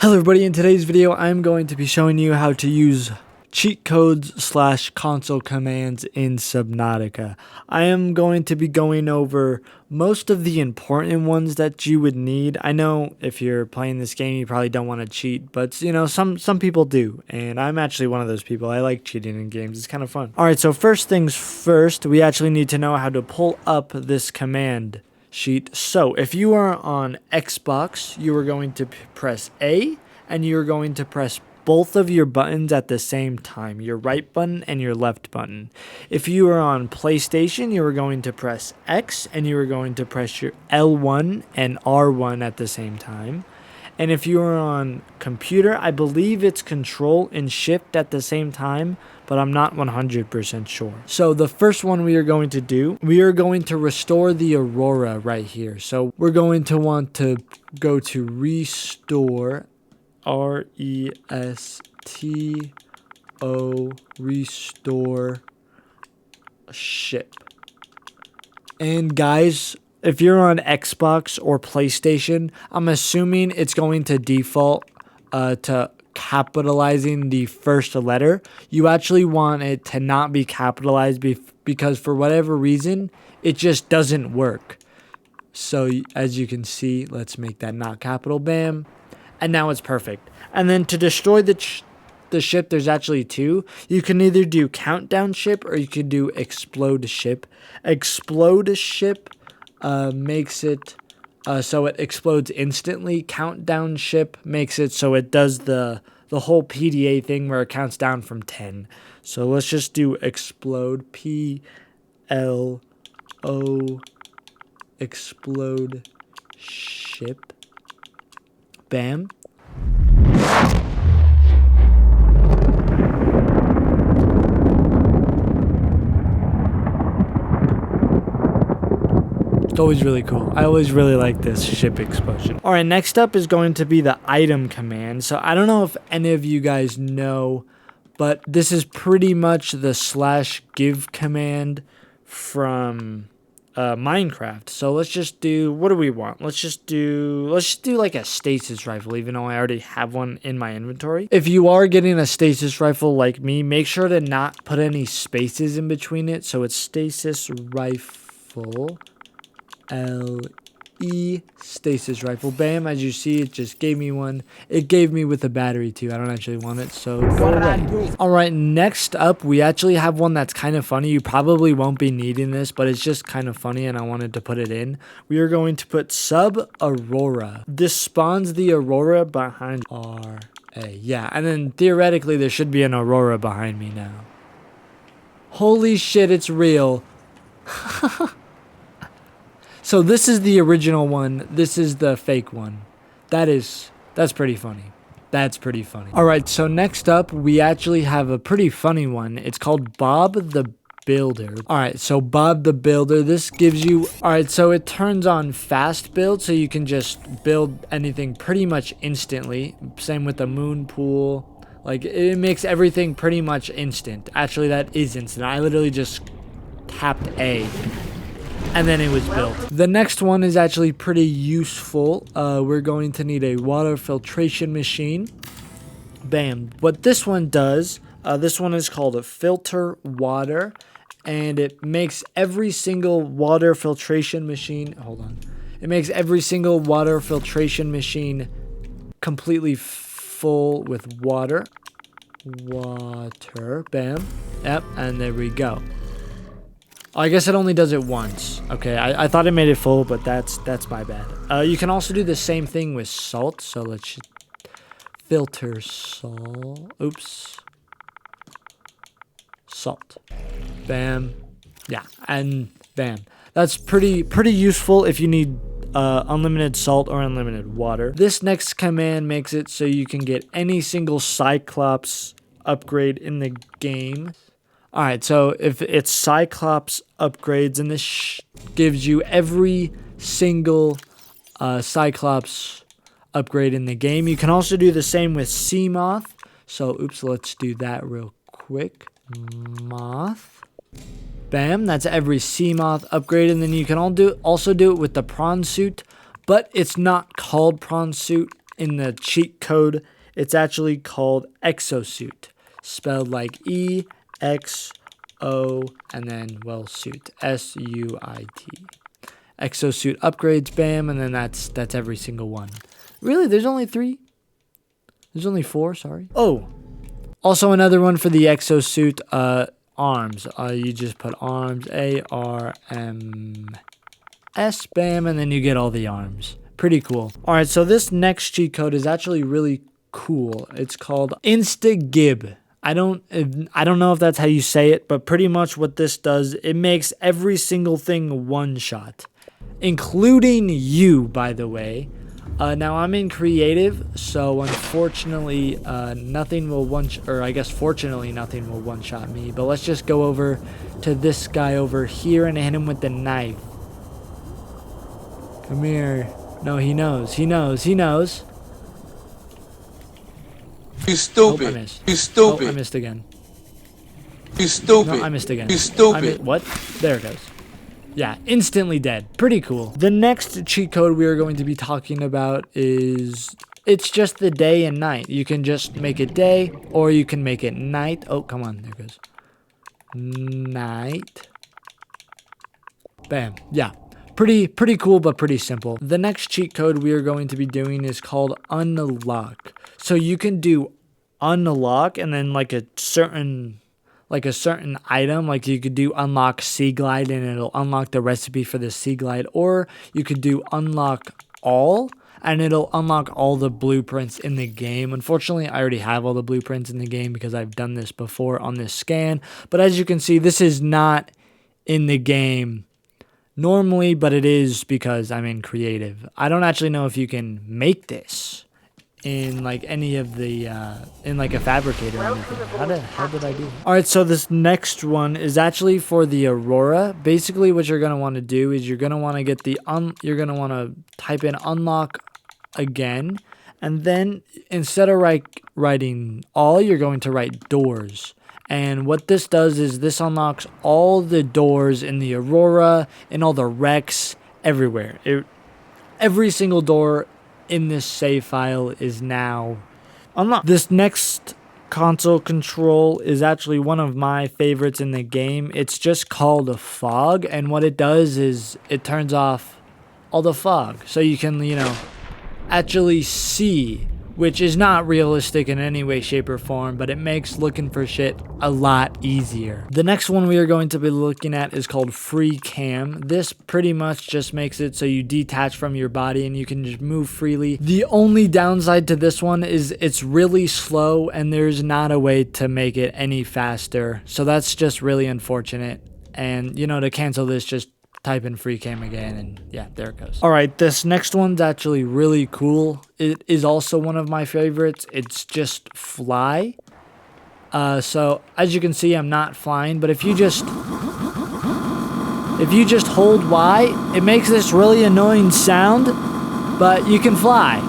Hello everybody, in today's video I'm going to be showing you how to use cheat codes / console commands in Subnautica. I am going to be going over most of the important ones that you would need. I know if you're playing this game you probably don't want to cheat, but you know, some people do, and I'm actually one of those people. I like cheating in games, it's kind of fun. Alright, so first things first, we actually need to know how to pull up this command sheet. So if you are on Xbox, you are going to press A and you're going to press both of your buttons at the same time, your right button and your left button. If you are on PlayStation, you are going to press X and you are going to press your L1 and R1 at the same time. And if you are on computer, I believe it's Control and Shift at the same time, but I'm not 100% sure. So the first one we are going to do, we are going to restore the Aurora right here. So we're going to want to go to restore, R-E-S-T-O, restore ship. And guys, if you're on Xbox or PlayStation, I'm assuming it's going to default to capitalizing the first letter. You actually want it to not be capitalized because for whatever reason, it just doesn't work. So as you can see, let's make that not capital, bam. And now it's perfect. And then to destroy the ship, there's actually two. You can either do countdown ship or you can do explode ship. Explode ship makes it so it explodes instantly. Countdown ship makes it so it does the whole PDA thing where it counts down from 10. So let's just do explode, P-L-O, explode ship. Bam. It's always really cool. I always really like this ship explosion. Alright, next up is going to be the item command. So I don't know if any of you guys know, but this is pretty much the /give command from Minecraft. So let's just do, what do we want? Let's just do like a stasis rifle, even though I already have one in my inventory. If you are getting a stasis rifle like me, make sure to not put any spaces in between it. So it's stasis rifle, L-E, stasis rifle. Bam, as you see, it just gave me one. It gave me with a battery too. I don't actually want it, so go away. Alright, next up, we actually have one that's kind of funny. You probably won't be needing this, but it's just kind of funny and I wanted to put it in. We are going to put sub Aurora. This spawns the Aurora behind R-A. Yeah, and then theoretically there should be an Aurora behind me now. Holy shit, it's real. So this is the original one. This is the fake one. That's pretty funny. That's pretty funny. All right, so next up, we actually have a pretty funny one. It's called Bob the Builder. All right, so Bob the Builder, this gives you, all right, so it turns on fast build, so you can just build anything pretty much instantly. Same with the moon pool. Like, it makes everything pretty much instant. Actually, that is instant. I literally just tapped A. And then it was built. The next one is actually pretty useful. We're going to need a water filtration machine. Bam. What this one does, this one is called a filter water. And it makes every single water filtration machine, hold on. It makes every single water filtration machine completely full with water. Water, bam. Yep, and there we go. I guess it only does it once. Okay, I thought it made it full, but that's my bad. You can also do the same thing with salt. So let's filter salt. Oops. Salt. Bam. Yeah, and bam. That's pretty useful if you need unlimited salt or unlimited water. This next command makes it so you can get any single Cyclops upgrade in the game. Alright, so if it's Cyclops upgrades, and this gives you every single Cyclops upgrade in the game. You can also do the same with Sea Moth. So, oops, let's do that real quick. Moth. Bam, that's every Sea Moth upgrade. And then you can also do it with the Prawn Suit, but it's not called Prawn Suit. in the cheat code, it's actually called Exosuit, spelled like E-X-O and then, well, suit, S-U-I-T. Exosuit upgrades, bam, and then that's every single one. Really? There's only 3? There's only 4, sorry. Oh, also another one for the Exosuit, arms. You just put arms, A-R-M-S, bam, and then you get all the arms. Pretty cool. All right, so this next cheat code is actually really cool. It's called Instagib. I don't know if that's how you say it, but pretty much what this does, it makes every single thing one shot, including you, by the way. Now I'm in creative, so unfortunately, nothing will fortunately nothing will one shot me. But let's just go over to this guy over here and hit him with the knife. Come here. No, he knows. He knows. You stupid. Oh, I missed. You stupid. Oh, I missed again. You stupid. No, I missed again. You stupid. What? There it goes. Yeah, instantly dead. Pretty cool. The next cheat code we are going to be talking about is, it's just the day and night. You can just make it day, or you can make it night. Oh, come on. There it goes. Night. Bam. Yeah. Pretty cool, but pretty simple. The next cheat code we are going to be doing is called unlock. So you can do unlock and then like a certain item, like you could do unlock sea glide and it'll unlock the recipe for the sea glide, or you could do unlock all and it'll unlock all the blueprints in the game. Unfortunately, I already have all the blueprints in the game because I've done this before on this scan, but as you can see, this is not in the game normally, but it is because I'm in creative. I don't actually know if you can make this in like any of the in like a fabricator or anything. How the hell did I do that? All right, so this next one is actually for the Aurora. Basically what you're going to want to do is you're going to want to get the you're going to want to type in unlock again, and then instead of writing all, you're going to write doors. And what this does is this unlocks all the doors in the Aurora and all the wrecks everywhere. Every single door in this save file is now unlocked. This next console control is actually one of my favorites in the game. It's just called a fog, and what it does is it turns off all the fog so you can, actually see, which is not realistic in any way, shape, or form, but it makes looking for shit a lot easier. The next one we are going to be looking at is called Free Cam. This pretty much just makes it so you detach from your body and you can just move freely. The only downside to this one is it's really slow and there's not a way to make it any faster. So that's just really unfortunate. And, to cancel this, just type in free cam again, and yeah, there it goes. All right, this next one's actually really cool. It is also one of my favorites. It's just fly. So as you can see, I'm not flying, but if you just hold Y, it makes this really annoying sound, but you can fly.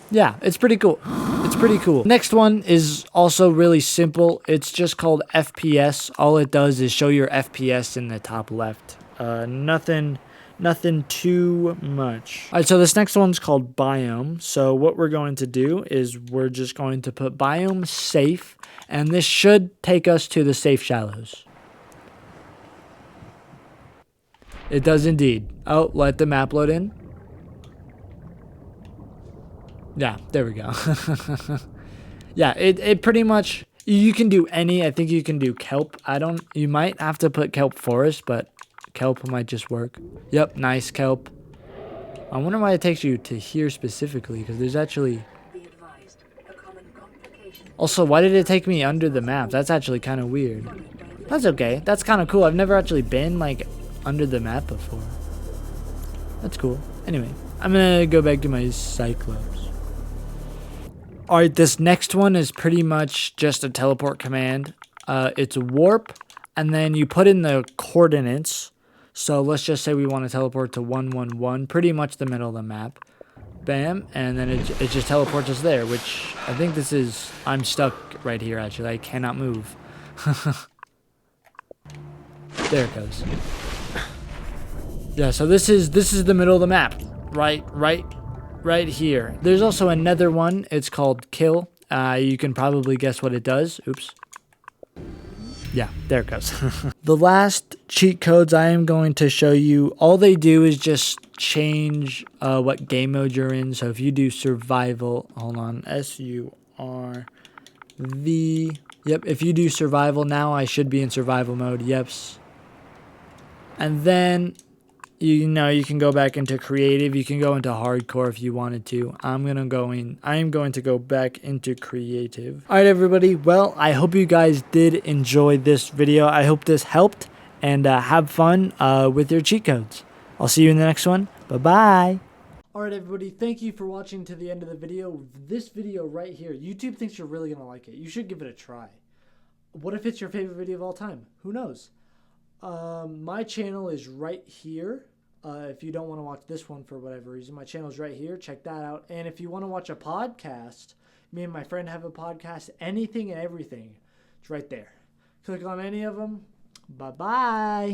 Yeah, it's pretty cool. It's pretty cool. Next one is also really simple. It's just called FPS. All it does is show your FPS in the top left. Nothing too much. All right, so this next one's called biome. So what we're going to do is we're just going to put biome safe, and this should take us to the safe shallows. It does indeed. Oh, let the map load in. Yeah, there we go. Yeah, it pretty much, you can do any, I think you can do kelp. You might have to put kelp forest, but kelp might just work. Yep, nice kelp. I wonder why it takes you to here specifically, because there's actually... Also, why did it take me under the map? That's actually kind of weird. That's okay. That's kind of cool. I've never actually been, under the map before. That's cool. Anyway, I'm going to go back to my Cyclops. Alright, this next one is pretty much just a teleport command. It's warp, and then you put in the coordinates. So let's just say we want to teleport to 111, pretty much the middle of the map. Bam, and then it just teleports us there, which I think this is... I'm stuck right here, actually. I cannot move. There it goes. Yeah, so this is the middle of the map. right here. There's also another one. It's called kill. You can probably guess what it does. Oops. Yeah, there it goes. The last cheat codes I am going to show you, all they do is just change what game mode you're in. So if you do survival, hold on, SURV. Yep, if you do survival now, I should be in survival mode. Yeps. And then you know you can go back into creative. You can go into hardcore if you wanted to. I am going to go back into creative. All right, everybody. Well, I hope you guys did enjoy this video. I hope this helped, and have fun with your cheat codes. I'll see you in the next one. Bye-bye. All right, everybody. Thank you for watching to the end of the video. This video right here, YouTube thinks you're really going to like it. You should give it a try. What if it's your favorite video of all time? Who knows? My channel is right here. If you don't want to watch this one for whatever reason, my channel is right here. Check that out. And if you want to watch a podcast, me and my friend have a podcast, anything and everything, it's right there. Click on any of them. Bye-bye.